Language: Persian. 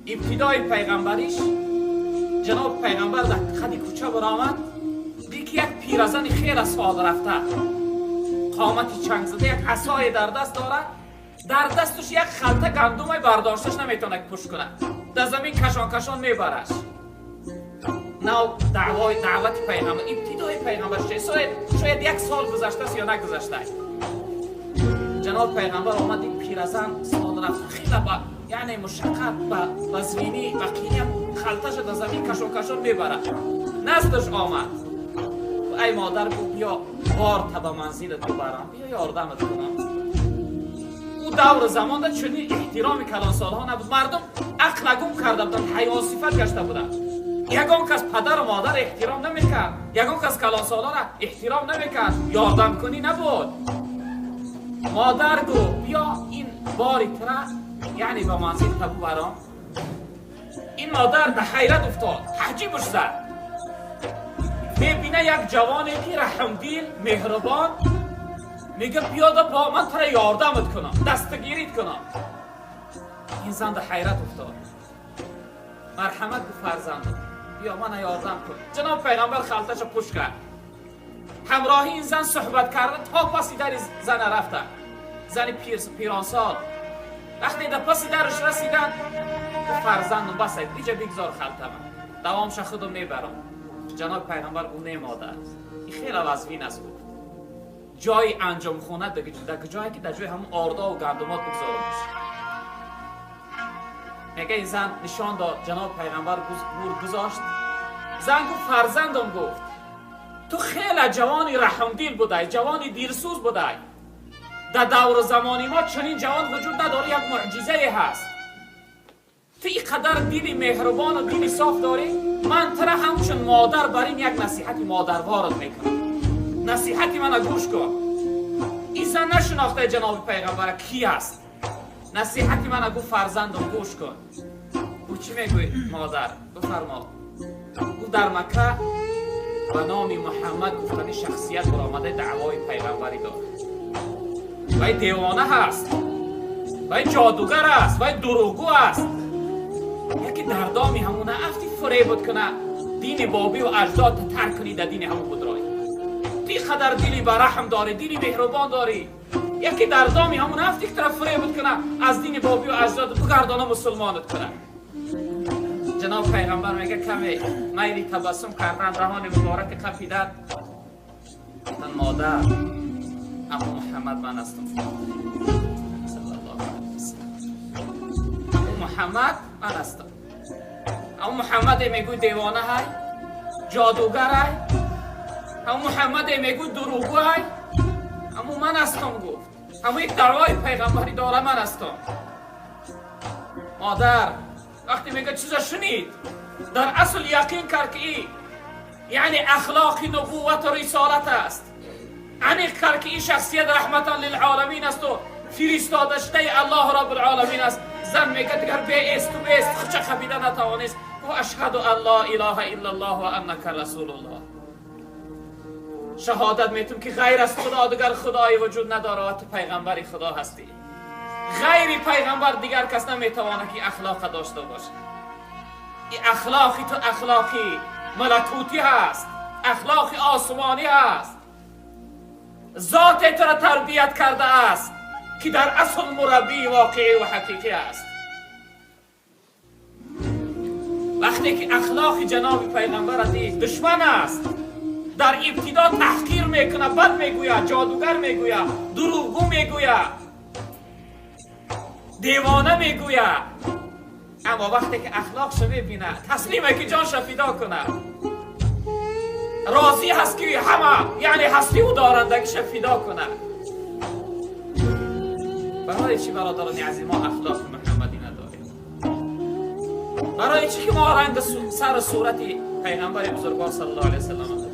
ابتدای پیغمبریش جناب پیغمبر در خدی کوچه برآمد، دید که یک پیرزن خیلی سال رفته، قامتی چنگ زده، یک عصای در دست داره، در دستش یک خلطه گندم برداشتش نمیتونه پوش کنه، در زمین کشان کشان میبرش. نو دعوت پیغمبر، ابتدای پیغمبر شاید یک سال گذشته است یا نگذشته. جناب پیغمبر آمد، دید پیرزن سال رفته، خیلی با یعنی مشقت با زمینی و قینی خلطش در زمین کشان کشان میبره. نزدش آمد، ای مادر گفت بیا بار تا به منزلت ببرم، بیا یاردمت کنم. او دور زمان ده چنین احترامی کلان سالها نبود، مردم عقل گم کرده بودن، حیا صفت گشته بودن. یگان کس پدر و مادر احترام نمیکرد، یگان کس کلان سالها را احترام نمیکرد، یاردم کنی نبود. مادر گفت بیا این باری تره یعنی به منزل تا ببرم. این مادر در حیرت افتاد، تعجیبش زد، میبینه یک جوانی که رحمدیل مهربان، میگه بیاده با من تره یاردمت کنم، دستگیریت کنم. این زن در حیرت افتاد، مرحمت به فرزند بیا من یاردم کن. جناب پیغمبر خلطش پوش کرد، همراهی این زن صحبت کرده تا پسی در زن رفتن. زن پیرانسال وقتی در پسی درش رسیدن، فرزندم بس اینجا بگذار خلطه من، دوامش خودم میبرم. جناب پیغمبر اونه مادر این خیلی وظیفه است، جای انجام خونه در جایی که در جای همون آردا و گندمات بگذارم میشه. میگه این زن نشان داد، جناب پیغمبر گذاشت. زن گفت فرزندم، گفت تو خیلی جوانی رحمدیل بودی، جوانی دیرسوز بودی. در دور زمانی ما چنین جوان وجود نداره، یک معجزه هست. تو اینقدر دلی مهربان و دلی صاف داری، من ترا همچون مادر برین یک نصیحتی مادروارت میکنم، نصیحتی من گوش کن. این زن نشناخته جناب پیغمبر کی است، نصیحتی من گفت فرزندم گوش کن. او چی میگوی مادر؟ بفرما. او در مکه به نام محمد گفتنی شخصیت برآمده دعوای پیغمبری داره. وی دیوانه هست، وی جادوگر است، وی دروغگو است. یکی دردامی همونه افتی فریبت کنه دین بابی و اجداد ترک کنی در دین همون بدرایی. تی خدر دلی به رحم داری، دلی مهربان داری. یکی دردامی همون افتی که طرف فریبت کنه از دین بابی و اجداد بگردانه مسلمانت کنه. جناب پیغمبر میگه کمی میلی تبسم کردن، دهان مبارک قفیدت. من مادر اما محمد من هستم صلی الله علیه وسلم. محمد من هستم. اما محمد میگوی دیوانه های، جادوگر های، اما محمد میگوی دروغگو های، اما من هستم. گفت اما یک دعوای پیغمبری داره، من هستم. مادر وقتی میگه چیزا شنید، در اصل یقین کرد که این یعنی اخلاق نبوت و رسالت است. عمیق کرد که این شخصیت رحمتا للعالمین است و فرستادشته الله رب العالمین است. زن میگه دیگر بیست و بیست خچه خبیده نتوانست و اشهد ان لا اله الا الله و انک رسول الله. شهادت میتونم که غیر از خدا دیگر خدایی وجود نداره و تو پیغمبری خدا هستی. غیر پیغمبر دیگر کس نمیتوانه که اخلاق داشته باشه. این اخلاقی تو اخلاقی ملکوتی هست، اخلاقی آسمانی هست. ذات تو را تربیت کرده است که در اصل مربی واقعی و حقیقی است. وقتی که اخلاق جناب پیغمبر دید دشمن است، در ابتدا تحقیر میکنه، بد میگوید، جادوگر میگوید، دروغگو میگوید، دیوانه میگوید. اما وقتی که اخلاقش میبینه تسلیمه که جانش فدا کنه، راضی هست که همه یعنی هستی او دارنده که فدا کنه. برای چی برادران عزیز ما اخلاق محمدی نداریم؟ برای چی که ما رنگ سر صورت پیغمبر بزرگوار صلی الله علیه وسلم